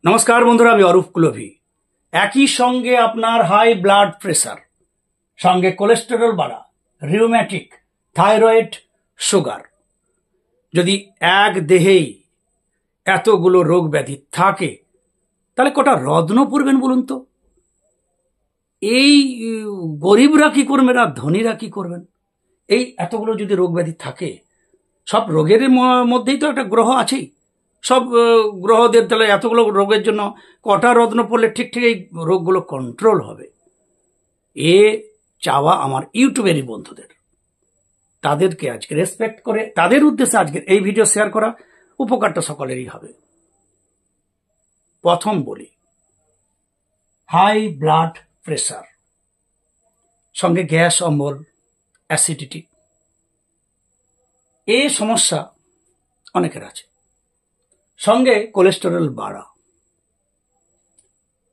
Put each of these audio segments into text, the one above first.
নমস্কার বন্ধুরা, আমি অরূপ কুলভি। একই সঙ্গে আপনার হাই ব্লাড প্রেসার, সঙ্গে কোলেস্টেরল বাড়া, রিউম্যাটিক, থাইরয়েড, সুগার, যদি এক দেহেই এতগুলো রোগ ব্যাধি থাকে তাহলে কটা রত্ন পড়বেন বলুন তো? এই গরিবরা কি করবেন আর ধনীরা কি করবেন? এই এতগুলো যদি রোগ ব্যাধি থাকে, সব রোগের মধ্যেই তো একটা গ্রহ আছেই। সব গ্রহদের তাহলে এতগুলো রোগের জন্য কটা রত্ন পড়লে ঠিক ঠিক এই রোগগুলো কন্ট্রোল হবে? এ চাওয়া আমার ইউটিউবেরই বন্ধুদের। তাদেরকে আজকে রেসপেক্ট করে তাদের উদ্দেশ্যে আজকের এই ভিডিও শেয়ার করা, উপকারটা সকলেরই হবে। প্রথম বলি, হাই ব্লাড প্রেসার সঙ্গে গ্যাস অম্বল, অ্যাসিডিটি, এই সমস্যা অনেকের আছে। সঙ্গে কোলেস্টেরল বাড়া,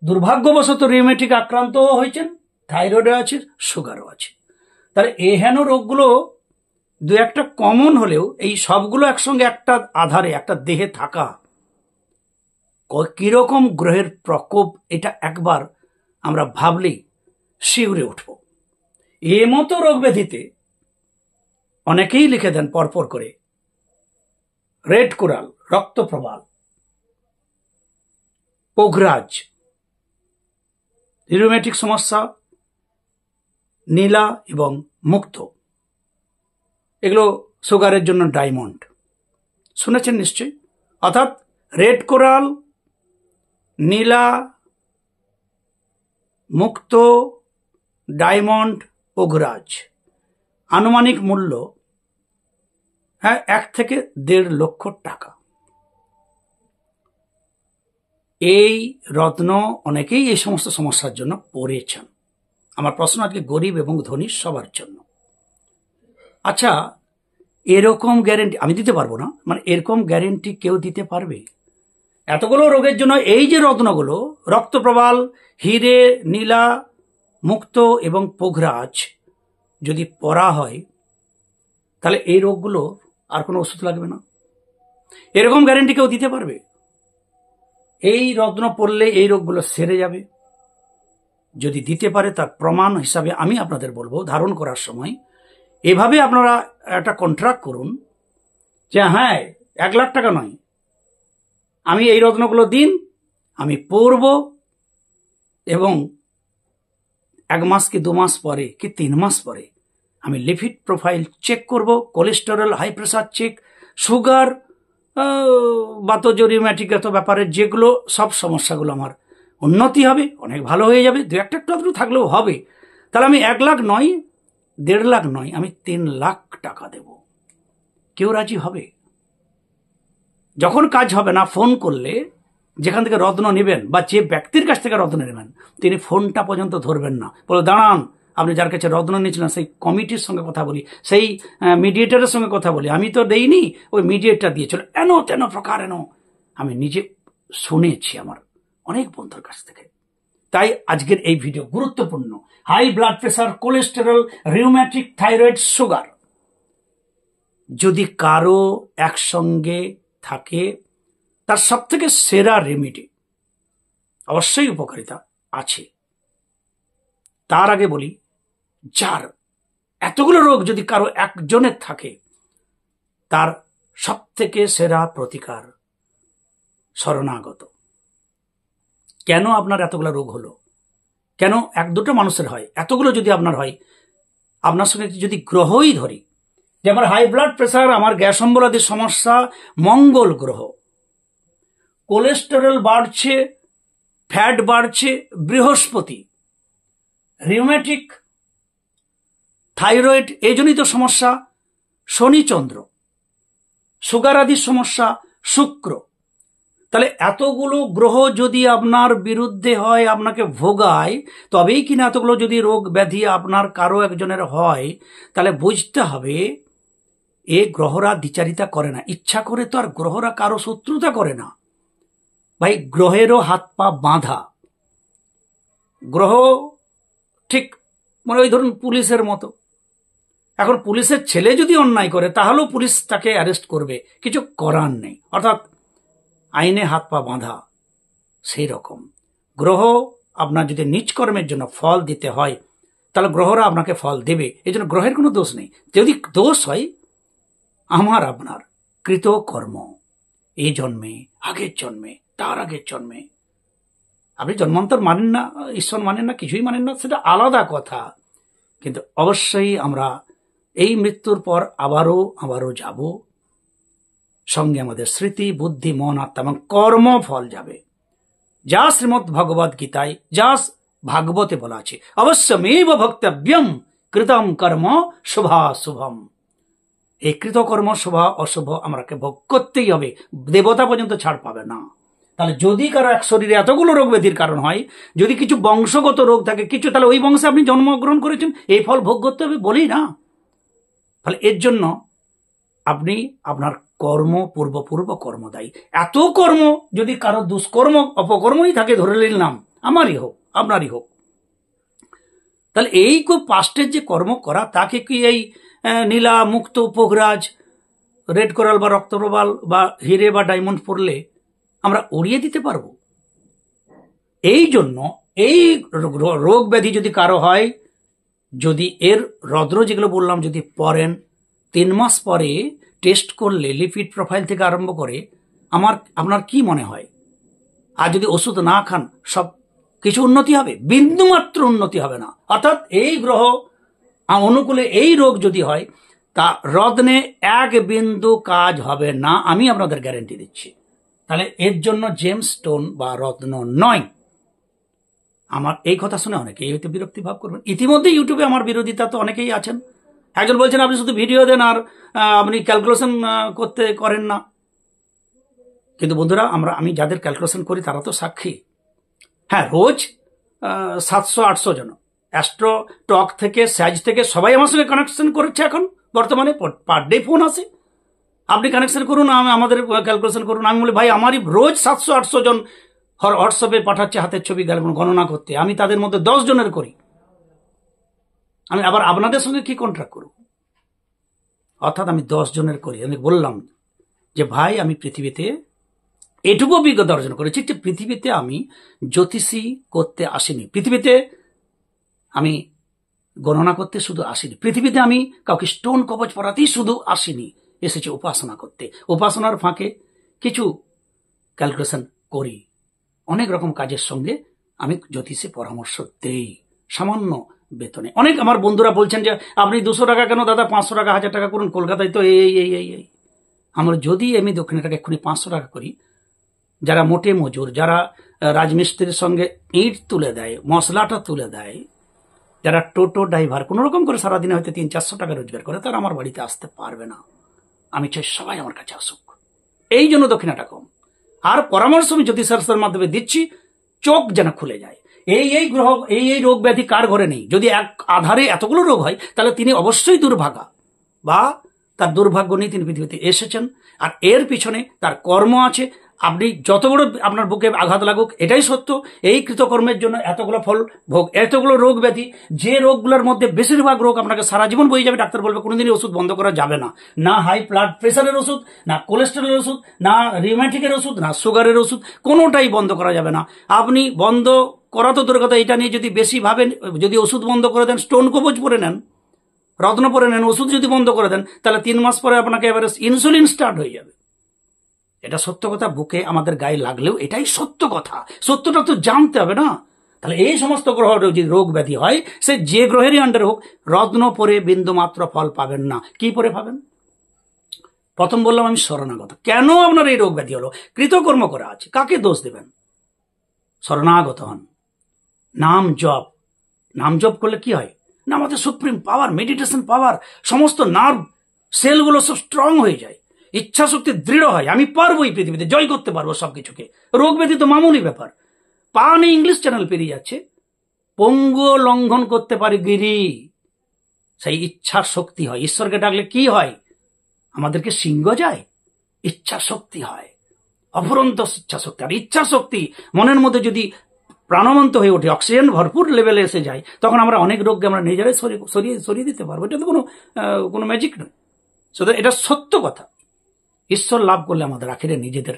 দুর্ভাগ্যবশত রিউমেটিক আক্রান্তও হয়েছেন, থাইরয়েডও আছে, সুগারও আছে। তাহলে এহেন রোগগুলো দু একটা কমন হলেও এই সবগুলো একসঙ্গে একটা আধারে একটা দেহে থাকা কিরকম গ্রহের প্রকোপ, এটা একবার আমরা ভাবলেই শিউরে উঠব। এ মতো রোগ ব্যাধিতে অনেকেই লিখে দেন পরপর করে রেড কোরাল, রক্তপ্রবাল, পোগরাজ, রিউমেটিক সমস্যা, নীলা এবং মুক্ত, এগুলো সুগারের জন্য ডায়মন্ড। শুনেছেন নিশ্চয়ই। অর্থাৎ রেড কোরাল, নীলা, মুক্ত, ডায়মন্ড, পোগরাজ, আনুমানিক মূল্য 1 থেকে 1.5 লক্ষ টাকা। এই রত্ন অনেকেই এই সমস্ত সমস্যার জন্য পড়েছেন। আমার প্রশ্ন আজকে গরিব এবং ধনী সবার জন্য। আচ্ছা, এরকম গ্যারেন্টি আমি দিতে পারবো না, মানে এরকম গ্যারেন্টি কেউ দিতে পারবে? এতগুলো রোগের জন্য এই যে রত্নগুলো, রক্তপ্রবাল, হিরে, নীলা, মুক্ত এবং পোগরাজ যদি পড়া হয় তাহলে এই রোগগুলো আর কোনো ওষুধ লাগবে না? এরকম গ্যারেন্টি কেউ দিতে পারবে? এই রত্ন পড়লে এই রোগগুলো সেরে যাবে? যদি দিতে পারে তার প্রমাণ হিসাবে আমি আপনাদের বলবো, ধারণ করার সময় এভাবে আপনারা একটা কন্ট্রাক্ট করুন যে হ্যাঁ, 1 লাখ টাকা নয়, আমি এই রত্নগুলো দিন, আমি পরব এবং 1 মাস কি 2 মাস পরে কি 3 মাস পরে আমি লিপিড প্রোফাইল চেক করব, cholesterol, high pressure check, sugar, rheumatic এত ব্যাপারে যেগুলো সব সমস্যাগুলো আমার উন্নতি হবে, অনেক ভালো হয়ে যাবে। 2 একটা একটু থাকলেও হবে। তাহলে আমি 1 লাখ নয়, 1.5 লাখ নয়, আমি 3 লাখ টাকা দেব। কেউ রাজি হবে? যখন কাজ হবে না, ফোন করলে যেখান থেকে রত্ন নেবেন বা যে ব্যক্তির কাছ থেকে রত্ন নেবেন তিনি ফোনটা পর্যন্ত ধরবেন না, বলে দাঁড়ান, আপনি যার কাছে রত্ন নিয়েছিলেন সেই কমিটির সঙ্গে কথা বলি, সেই মিডিয়েটারের সঙ্গে কথা বলি, আমি তো দেইনি, ওই মিডিয়েটার দিয়েছিল, তেন প্রকার আমি নিজে শুনেছি আমার অনেক বন্ধুর কাছ থেকে। তাই আজকের এই ভিডিও গুরুত্বপূর্ণ। High blood pressure, cholesterol, rheumatic, thyroid, sugar যদি কারো একসঙ্গে থাকে, তার সব থেকে সেরা রেমেডি, অবশ্যই উপকারিতা আছে। তার আগে বলি, যার এতগুলো রোগ যদি কারো একজনের থাকে, তার সব থেকে সেরা প্রতিকার শরণাগত। কেন আপনার এতগুলো রোগ হলো? কেন 1-2টা মানুষের হয়? এতগুলো যদি আপনার হয়, আপনার সঙ্গে যদি গ্রহই ধরি, যে আমার হাই ব্লাড প্রেসার, আমার গ্যাস অম্বলাদি সমস্যা, মঙ্গল গ্রহ, কোলেস্টেরল বাড়ছে, ফ্যাট বাড়ছে, বৃহস্পতি, রিউম্যাটিক, থাইরয়েড এই জনিত সমস্যা শনি চন্দ্র, সুগার আদির সমস্যা শুক্র। তাহলে এতগুলো গ্রহ যদি আপনার বিরুদ্ধে হয়, আপনাকে ভোগায়, তবেই কিনা এতগুলো যদি রোগ ব্যাধি আপনার কারো একজনের হয়, তাহলে বুঝতে হবে এ গ্রহরা দ্বিচারিতা করে না। ইচ্ছা করে তো আর গ্রহরা কারো শত্রুতা করে না ভাই। গ্রহেরও হাত পা বাঁধা। গ্রহ ঠিক মানে ওই ধরুন পুলিশের মতো। এখন পুলিশের ছেলে যদি অন্যায় করে তাহলেও পুলিশ তাকে অ্যারেস্ট করবে, কিছু করার নেই। অর্থাৎ আইনে হাত পা বাঁধা, সেই রকম গ্রহ আপনার যদি নিজ কর্মের জন্য ফল দিতে হয়, তাহলে গ্রহরা আপনাকে ফল দেবে। এই জন্য গ্রহের কোনো দোষ নেই। যদি দোষ হয় আমার আপনার কৃতকর্ম, এই জন্মে, আগের জন্মে, তার আগের জন্মে। আপনি জন্মান্তর মানেন না, ঈশ্বর মানেন না, কিছুই মানেন না, সেটা আলাদা কথা। কিন্তু অবশ্যই আমরা এই মৃত্যুর পর আবারও যাব। সঙ্গে আমাদের স্মৃতি, বুদ্ধি, মন, আত্মা এবং কর্মফল যাবে, যা শ্রীমদ্ ভগবদ গীতায়, যা ভাগবতে বলা আছে, অবশ্যমেব ভক্তব্যম কৃতম কর্ম শুভাশুভম। এই কৃতকর্ম শুভ অশুভ আমাকে ভোগ করতেই হবে, দেবতা পর্যন্ত ছাড় পাবে না। তাহলে যদি কারো এক শরীরে এতগুলো রোগ ব্যাধির কারণ হয়, যদি কিছু বংশগত রোগ থাকে কিছু, তাহলে ওই বংশে আপনি জন্মগ্রহণ করেছেন, এই ফল ভোগ করতে হবে বলেই না। তাহলে এর জন্য আপনি আপনার কর্ম পূর্ব কর্ম দায়ী। এত কর্ম যদি কারো দুষ্কর্ম অপকর্মই থাকে, ধরে নিলাম আমারই হোক আপনারই হোক, তাহলে এই খুব পাস্টের যে কর্ম করা, তাকে কি এই নীলা, মুক্ত, পোগরাজ, রেড কোরাল বা রক্তপ্রবাল বা হিরে বা ডায়মন্ড পড়লে আমরা উড়িয়ে দিতে পারবো? এই জন্য এই রোগ ব্যাধি যদি কারো হয়, যদি এর রদ্র যেগুলো বললাম যদি পড়েন, 3 মাস পরে টেস্ট করলে লিপিড প্রোফাইল থেকে আরম্ভ করে আপনার কি মনে হয়? আর যদি ওষুধ না খান সব কিছু উন্নতি হবে? বিন্দুমাত্র উন্নতি হবে না। অর্থাৎ এই গ্রহ অনুকূলে এই রোগ যদি হয়, তা রত্নে 1 বিন্দু কাজ হবে না, আমি আপনাদের গ্যারেন্টি দিচ্ছি। তাহলে এর জন্য জেমস স্টোন বা রত্ন নয়। আমার এই কথা শুনে অনেকেই হয়তো বিরক্তি ভাব করবেন। ইতিমধ্যে ইউটিউবে আমার বিরোধিতা তো অনেকেই আছেন। একজন বলছেন আপনি শুধু ভিডিও দেন আর আপনি ক্যালকুলেশন করেন না। কিন্তু বন্ধুরা, আমি যাদের ক্যালকুলেশন করি তারা তো সাক্ষী। হ্যাঁ, রোজ 700-800 জন অ্যাস্ট্রো টক থেকে, স্যাজ থেকে সবাই আমার সঙ্গে কানেকশন করেছে এখন বর্তমানে। পার ডে ফোন আসে, আপনি কানেকশন করুন, আমাদের ক্যালকুলেশন করুন। আমি বলি ভাই, আমারই রোজ 700-800 জন হোয়াটসঅ্যাপে পাঠাচ্ছে হাতের ছবি গণনা করতে, আমি তাদের মধ্যে 10 জনের করি। আমি আবার আপনাদের সঙ্গে কি কন্ট্রাক্ট করব? অর্থাৎ আমি 10 জনের করি। আমি বললাম যে ভাই, আমি পৃথিবীতে এটুকু অভিজ্ঞতা অর্জন করেছি যে পৃথিবীতে আমি জ্যোতিষী করতে আসিনি, পৃথিবীতে আমি গণনা করতে শুধু আসিনি, পৃথিবীতে আমি কাউকে স্টোন কবচ পরাতেই শুধু আসিনি, এসেছি উপাসনা করতে। উপাসনার ফাঁকে কিছু ক্যালকুলেশন করি, অনেক রকম কাজের সঙ্গে আমি জ্যোতিষী পরামর্শ দেই সামান্য বেতনে। অনেক আমার বন্ধুরা বলছেন যে আপনি 200 টাকা কেন দাদা, 500 টাকা, 1000 টাকা করুন, কলকাতায় তো এই। আমরা যদি আমি দক্ষিণ টাকা এক্ষুনি 500 টাকা করি, যারা মোটে মজুর, যারা রাজমিস্ত্রির সঙ্গে ইট তুলে দেয়, মশলাটা তুলে দেয়, যারা টোটো ড্রাইভার কোন রকম করে সারাদিনে হয়তো 300-400 টাকা রোজগার করে, তারা আমার বাড়িতে আসতে পারবে না। আমি চাই সবাই আমার কাছে আসুক, এই জন্য দক্ষিণাটা কম। আর পরামর্শ আমি জ্যোতিষশাস্ত্রের মাধ্যমে দিচ্ছি, চোখ যেন খুলে যায়। এই গ্রহ, এই রোগ ব্যাধি কার ঘরে নেই? যদি এক আধারে এতগুলো রোগ হয়, তাহলে তিনি অবশ্যই দুর্ভাগা, বা তার দুর্ভাগ্য নিয়ে তিনি পৃথিবীতে এসেছেন। আর এর পিছনে তার কর্ম আছে। আপনি যত বড় আপনার বুকে আঘাত লাগুক, এটাই সত্য, এই কৃতকর্মের জন্য এতগুলো ফল ভোগ, এতগুলো রোগ ব্যাধি, যে রোগগুলোর মধ্যে বেশিরভাগ রোগ আপনাকে সারা জীবন বয়ে যাবে। ডাক্তার বলবে কোনোদিনই ওষুধ বন্ধ করা যাবে না, না হাই ব্লাড প্রেশারের ওষুধ, না কোলেস্টেরলের ওষুধ, না রিউম্যাটিকের ওষুধ, না সুগারের ওষুধ, কোনোটাই বন্ধ করা যাবে না। আপনি বন্ধ করা তো দূর কথা, এটা নিয়ে যদি বেশি ভাবেন, যদি ওষুধ বন্ধ করে দেন, স্টোন কবচ পরে নেন, রত্ন পরে নেন, ওষুধ যদি বন্ধ করে দেন, তাহলে 3 মাস পরে আপনাকে এবারে ইনসুলিন স্টার্ট হয়ে যাবে। এটা সত্য কথা, বুকে আমাদের গায়ে লাগলেও এটাই সত্য কথা। সত্যটা তো জানতে হবে না? তাহলে এই সমস্ত গ্রহ যদি রোগ ব্যাধি হয়, সে যে গ্রহেরই আন্ডারে হোক, রত্ন পরে বিন্দু মাত্র ফল পাবেন না। কি পরে পাবেন? প্রথম বললাম আমি শরণাগত। কেন আপনার এই রোগ ব্যাধি হলো? কৃতকর্ম করা আছে, কাকে দোষ দেবেন? শরণাগত হন, নাম জপ করলে কি হয় না, আমাদের সুপ্রিম পাওয়ার, মেডিটেশন পাওয়ার, সমস্ত নার্ভ সেলগুলো সব স্ট্রং হয়ে যায়, ইচ্ছা শক্তি দৃঢ় হয়। আমি পারবো এই পৃথিবীতে জয় করতে পারবো সবকিছুকে। রোগ ব্যাধি তো মামুলি ব্যাপার। পানি ইংলিশ চ্যানেল পেরিয়ে যাচ্ছে, পঙ্গু লঙ্ঘন করতে পারে গিরি, সেই ইচ্ছার শক্তি হয়। ঈশ্বরকে ডাকলে কি হয়? আমাদেরকে সিংহ যায়, ইচ্ছা শক্তি হয়, অফুরন্ত ইচ্ছা শক্তি। আর ইচ্ছা শক্তি মনের মধ্যে যদি প্রাণবন্ত হয়ে ওঠে, অক্সিজেন ভরপুর লেভেলে এসে যায়, তখন আমরা অনেক রোগকে আমরা নিজেরাই সরিয়ে দিতে পারবো। এটা তো কোনো ম্যাজিক নয়, সুতরাং এটা সত্য কথা। ঈশ্বর লাভ করলে আমাদের আখেরে নিজেদের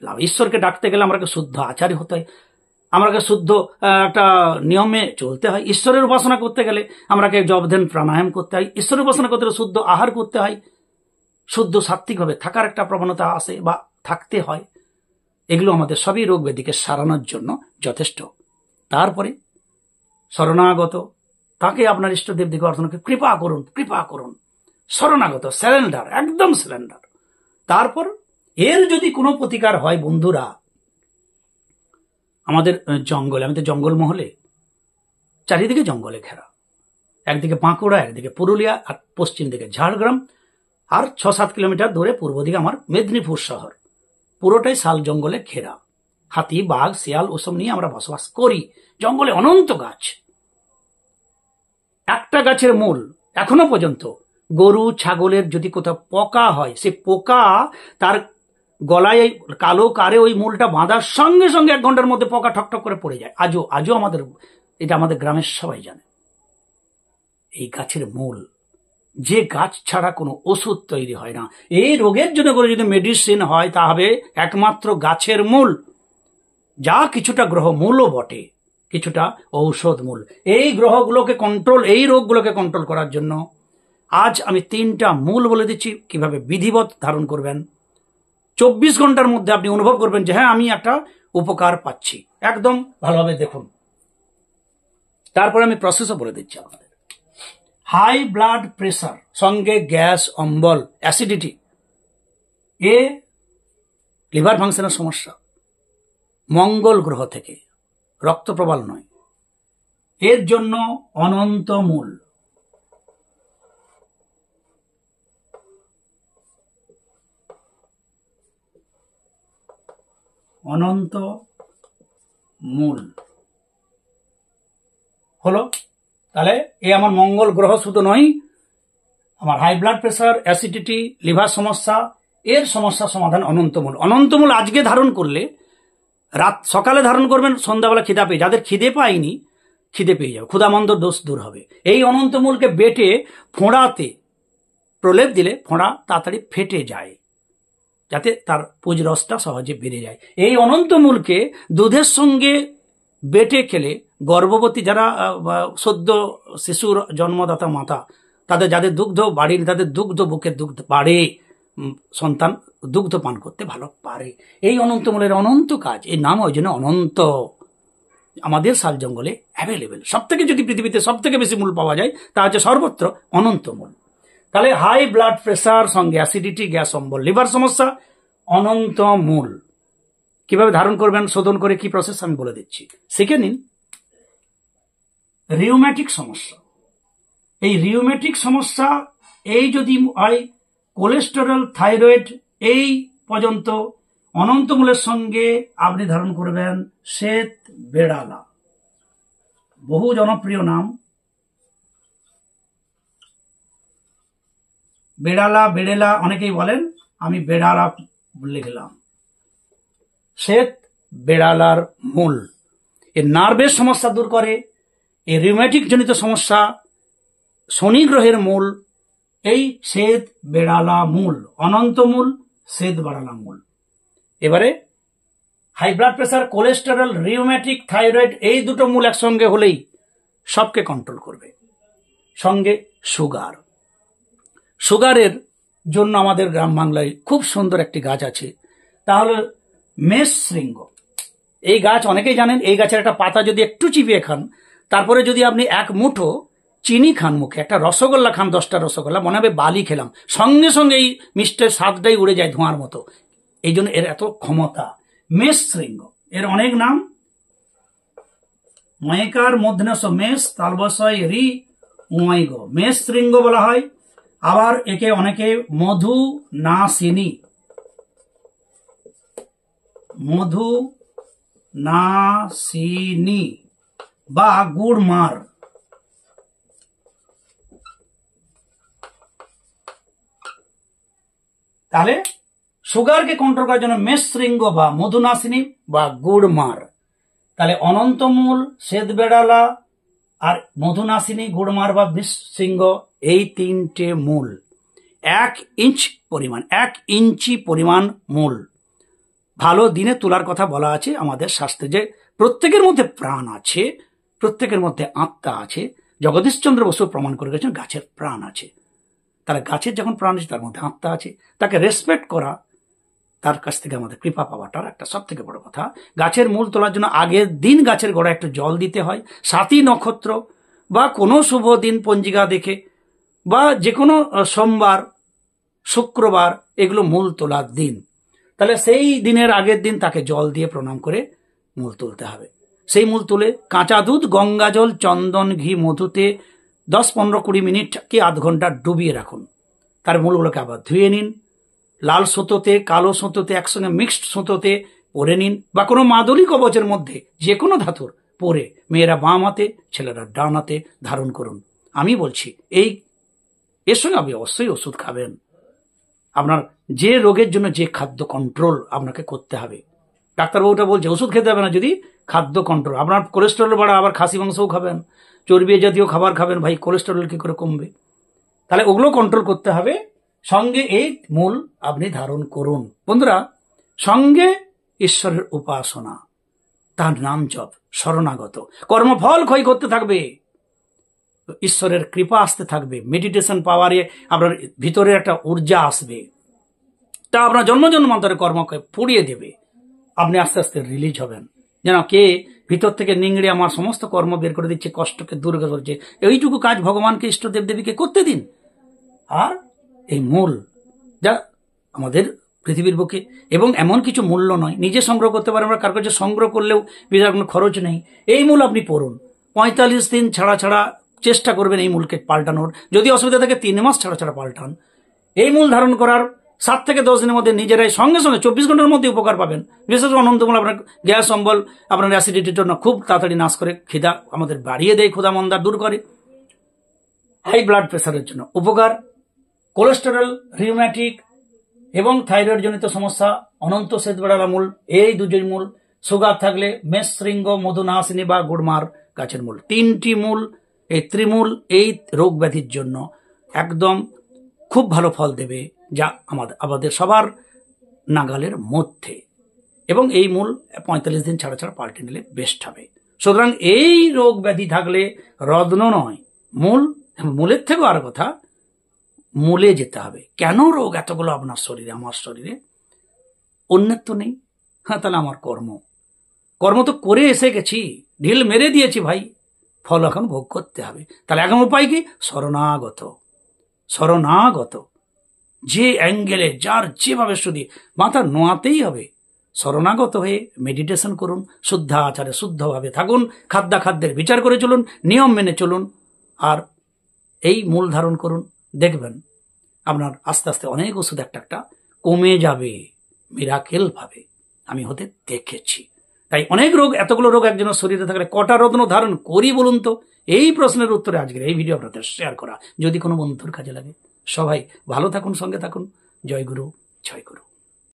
লাভ। ঈশ্বরকে ডাকতে গেলে আমাকে শুদ্ধ আচারী হতে হয়, আমাকে শুদ্ধ একটা নিয়মে চলতে হয়। ঈশ্বরের উপাসনা করতে গেলে আমাকে জপ ধ্যান প্রাণায়াম করতে হয়। ঈশ্বরের উপাসনা করতে গেলে শুদ্ধ আহার করতে হয়, শুদ্ধ সাত্ত্বিকভাবে থাকার একটা প্রবণতা আসে বা থাকতে হয়। এগুলো আমাদের সবই রোগ ব্যাধিকে সারানোর জন্য যথেষ্ট। তারপরে শরণাগত, তাকে আপনার ইষ্টদেব দিকে অর্থনকে কৃপা করুন, কৃপা করুন, শরণাগত, স্যারেন্ডার, একদম স্যারেন্ডার। তারপর এর যদি কোনো প্রতিকার হয় বন্ধুরা, আমাদের জঙ্গলে, আমাদের জঙ্গলমহলে চারিদিকে জঙ্গলে ঘেরা, একদিকে বাঁকুড়া, একদিকে পুরুলিয়া, আর পশ্চিম দিকে ঝাড়গ্রাম, আর 6-7 কিলোমিটার দূরে পূর্ব দিকে আমার মেদিনীপুর শহর, পুরোটাই শাল জঙ্গলে ঘেরা। হাতি, বাঘ, শিয়াল ওসব নিয়ে আমরা বসবাস করি। জঙ্গলে অনন্ত গাছ, একটা গাছের মূল এখনো পর্যন্ত গরু ছাগলের যদি কোথাও পোকা হয়, সে পোকা তার গলায় কালো কারে ওই মূলটা বাঁধার সঙ্গে সঙ্গে 1 ঘন্টার মধ্যে পোকা ঠকঠক করে পড়ে যায়। আজও আমাদের, এটা আমাদের গ্রামের সবাই জানে। এই গাছের মূল, যে গাছ ছাড়া কোনো ওষুধ তৈরি হয় না। এই রোগের জন্য করে যদি মেডিসিন হয় তা হবে একমাত্র গাছের মূল, যা কিছুটা গ্রহ মূলও বটে, কিছুটা ঔষধ মূল। এই গ্রহগুলোকে কন্ট্রোল, এই রোগগুলোকে কন্ট্রোল করার জন্য আজ আমি 3টা মূল বলে দিচ্ছি, কিভাবে বিধিবৎ ধারণ করবেন। 24 ঘন্টার মধ্যে আপনি অনুভব করবেন যে হ্যাঁ আমি একটা উপকার পাচ্ছি। একদম ভালোভাবে দেখুন। তারপরে আমি প্রসেসও বলে দিচ্ছি আপনাদের। হাই ব্লাড প্রেসার সঙ্গে গ্যাস, অম্বল, অ্যাসিডিটি, এ লিভার ফাংশনের সমস্যা, মঙ্গল গ্রহ থেকে, রক্ত প্রবাল নয়, এর জন্য অনন্ত মূল। অনন্ত মূল হলো। তাহলে এ আমার মঙ্গল গ্রহ শুধু নয়, আমার high blood pressure, acidity, liver সমস্যা, এর সমস্যা সমাধান অনন্তমূল। অনন্তমূল আজকে ধারণ করলে সকালে ধারণ করবেন, সন্ধ্যাবেলা খিদা পেয়ে, যাদের খিদে পায়নি খিদে পেয়ে যাবে, ক্ষুধামন্দ দোষ দূর হবে। এই অনন্তমূলকে বেটে ফোঁড়াতে প্রলেপ দিলে ফোঁড়া তাড়াতাড়ি ফেটে যায়, যাতে তার পুজ রসটা সহজে বেড়ে যায়। এই অনন্তমূলকে দুধের সঙ্গে বেটে খেলে গর্ভবতী যারা সদ্য শিশুর জন্মদাতা মাতা, তাদের যাদের দুগ্ধ বাড়েনি, তাদের দুগ্ধ বুকের দুগ্ধ বাড়ে, সন্তান দুগ্ধ পান করতে ভালো পারে। এই অনন্তমূলের অনন্ত কাজ, এই নাম ওই জন্য অনন্ত। আমাদের শাল জঙ্গলে অ্যাভেলেবেল। সব থেকে যদি পৃথিবীতে সব থেকে বেশি মূল পাওয়া যায় তা হচ্ছে সর্বত্র অনন্তমূল। তাহলে হাই ব্লাড প্রেসার সঙ্গে অ্যাসিডিটি, গ্যাস, অম্বল, লিভার সমস্যা, অনন্তমূল কিভাবে ধারণ করবেন, শোধন করে কি প্রসেস আমি বলে দিচ্ছি, শিখে নিন। রিউম্যাটিক সমস্যা, এই রিউম্যাটিক সমস্যা এই যদি হয়, কোলেস্টেরল, থাইরয়েড, এই পর্যন্ত অনন্তমূলের সঙ্গে আপনি ধারণ করবেন শ্বেত বেড়ালা, বহু জনপ্রিয় নাম। বেড়ালা, বেড়েলা অনেকেই বলেন, আমি বেড়ালা লিখলাম। শ্বেত বেড়ালার মূল এর নার্ভের সমস্যা দূর করে, এই রিউম্যাটিক জনিত সমস্যা, শনি গ্রহের মূল এই শ্বেত বেড়ালা মূল, অনন্ত মূল, শ্বেত বেড়ালা মূল। এবারে high blood pressure, cholesterol, rheumatic, thyroid, এই দুটো মূল একসঙ্গে হলেই সবকে কন্ট্রোল করবে। সঙ্গে সুগার, সুগারের জন্য আমাদের গ্রাম বাংলায় খুব সুন্দর একটি গাছ আছে, তাহলে মেষ শৃঙ্গ। এই গাছ অনেকেই জানেন। এই গাছের একটা পাতা যদি একটু চিবিয়ে খান, তারপরে যদি আপনি 1 মুঠো চিনি খান মুখে, একটা রসগোল্লা খান, 10টা রসগোল্লা, মনে হবে বালি খেলাম, সঙ্গে সঙ্গে এই মিষ্টের স্বাদটাই উড়ে যায় ধোঁয়ার মতো। এই জন্য এর এত ক্ষমতা। মেষ শৃঙ্গ এর অনেক নাম, ময়কার মধ্যনস মেষ, তালবসয় রি উমাইগ, মেষ শৃঙ্গ বলা হয়। আবার একে অনেকে মধু নাসিনী, মধু নাসিনী বা গুড়মার, তাহলে সুগারকে কন্ট্রোল করার জন্য মেষ শৃঙ্গ বা মধুনাসিনী বা গুড়মার। তাহলে অনন্তমূল, শ্বেত বেড়ালা আর মধুনাসিনী, গুড়মার বা মেষ শৃঙ্গ, এই 3টে মূল 1 ইঞ্চি পরিমাণ মূল ভালো দিনে তোলার কথা বলা আছে আমাদের শাস্ত্রে, যে প্রত্যেকের মধ্যে প্রাণ আছে, প্রত্যেকের মধ্যে আত্মা আছে। জগদীশচন্দ্র বসু প্রমাণ করে গেছেন গাছের প্রাণ আছে। তাহলে গাছের যখন প্রাণ আছে তার মধ্যে আত্মা আছে, তাকে রেসপেক্ট করা, তার কাছ থেকে আমাদের কৃপা পাওয়াটার একটা সব থেকে বড় কথা। গাছের মূল তোলার জন্য আগের দিন গাছের গোড়ায় একটু জল দিতে হয়, সাতী নক্ষত্র বা কোনো শুভ দিন পঞ্জিকা দেখে, বা যে কোনো সোমবার, শুক্রবার, এগুলো মূল তোলার দিন। তাহলে সেই দিনের আগের দিন তাকে জল দিয়ে প্রণাম করে মূল তুলতে হবে। সেই মূল তুলে কাঁচা দুধ, গঙ্গা জল, চন্দন, ঘি, মধুতে 10-15-20 মিনিট কি আধ ঘন্টা ডুবিয়ে রাখুন। তার মূলগুলোকে আবার ধুয়ে নিন, লাল সুতোতে, কালো সুতোতে, একসঙ্গে মিক্সড সুতোতে পরে নিন, বা কোনো মাদুলি কবচের মধ্যে যে কোনো ধাতুর পরে মেয়েরা বাম হাতে, ছেলেরা ডান হাতে ধারণ করুন। আমি বলছি এর সঙ্গে আপনি অবশ্যই ওষুধ খাবেন। আপনার যে রোগের জন্য যে খাদ্য কন্ট্রোল আপনাকে করতে হবে, ডাক্তারবাবুটা বলছে ওষুধ খেতে হবে না, যদি খাদ্য কন্ট্রোল, আপনার কোলেস্টেরল বাড়া, আবার খাসি মাংসও খাবেন, চর্বি জাতীয় খাবার খাবেন, ভাই কোলেস্টেরল কি করে কমবে? তাহলে ওগুলো কন্ট্রোল করতে হবে। সঙ্গে এই মূল আপনি ধারণ করুন বন্ধুরা, সঙ্গে ঈশ্বরের উপাসনা, তার নাম জপ, শরণাগত, কর্মফল ক্ষয় করতে থাকবে, ঈশ্বরের কৃপা আসতে থাকবে, মেডিটেশন পাওয়ারে আপনার ভিতরে একটা ঊর্জা আসবে, তা আপনার জন্ম জন্মান্তরের কর্মকে পুড়িয়ে দেবে। আপনি আস্তে আস্তে রিলিজ হবেন, যেন কে ভিতর থেকে নিংড়ে আমার সমস্ত কর্ম বের করে দিচ্ছে, কষ্টকে দূর করছে। এইটুকু কাজ ভগবানকে, ইষ্ট দেবদেবীকে করতে দিন। আর এই মূল যা আমাদের পৃথিবীর বুকে, এবং এমন কিছু মূল্য নয়, নিজে সংগ্রহ করতে পারেন, আমরা কার কাছে সংগ্রহ করলেও বিরাট কোনো খরচ নেই। এই মূল আপনি পড়ুন, 45 দিন ছাড়া ছাড়া চেষ্টা করবেন এই মূলকে পাল্টানোর। যদি অসুবিধা থাকে 3 মাস ছাড়া ছাড়া পাল্টান। এই মূল ধারণ করার 7 থেকে 10 দিনের মধ্যে নিজেরাই সঙ্গে সঙ্গে 24 ঘন্টার মধ্যে উপকার পাবেন। বিশেষ করে অনন্তমূল আপনার গ্যাস অম্বল, আপনার অ্যাসিডিটির জন্য খুব তাড়াতাড়ি নাশ করে, খিদা আমাদের বাড়িয়ে দেয়, ক্ষুধা মন্দা দূর করে, হাই ব্লাড প্রেশারের জন্য উপকার, কোলেস্টেরল, রিউম্যাটিক এবং থাইরয়েড জনিত সমস্যা, অনন্ত শ্বেতবেড়ালা মূল, এই দুজন মূল। সুগার থাকলে মেষশৃঙ্গ, মধুনাশিনী বা গুড়মার গাছের মূল, 3টি মূল, এই ত্রিমূল এই রোগ ব্যাধির জন্য একদম খুব ভালো ফল দেবে, যা আমাদের সবার নাগালের মধ্যে। এবং এই মূল 45 দিন ছাড়া ছাড়া পাল্টে নিলে বেস্ট হবে। সুতরাং এই রোগ ব্যাধি থাকলে রত্ন নয়, মূলের থেকেও আর কথা, মূলে যেতে হবে। কেন রোগ এতগুলো আপনার শরীরে, আমার শরীরে? অন্যের তো নেই। হ্যাঁ, তাহলে আমার কর্ম তো করে এসে গেছি, ঢিল মেরে দিয়েছি ভাই, ফল এখন ভোগ করতে হবে। তাহলে এখন উপায় কি? শরণাগত, যে অ্যাঙ্গেলে যার যেভাবে শুধু মাথা নোয়াতেই হবে, শরণাগত হয়ে মেডিটেশন করুন, শুদ্ধ আচারে শুদ্ধভাবে থাকুন, খাদ্যাখাদ্যের বিচার করে চলুন, নিয়ম মেনে চলুন, আর এই মূল ধারণ করুন। দেখবেন আপনার আস্তে আস্তে অনেক ওষুধ একটা কমে যাবে, মিরাকেল ভাবে আমি হতে দেখেছি। তাই অনেক রোগ, এতগুলো রোগ একজনের শরীরে থাকলে কটা রত্ন ধারণ করি বলুন তো? এই প্রশ্নের উত্তরে আজকের এই ভিডিও আপনাদের শেয়ার করা, যদি কোনো বন্ধুর কাজে লাগে। সবাই ভালো থাকুন, সঙ্গে থাকুন। জয় গুরু, জয় গুরু।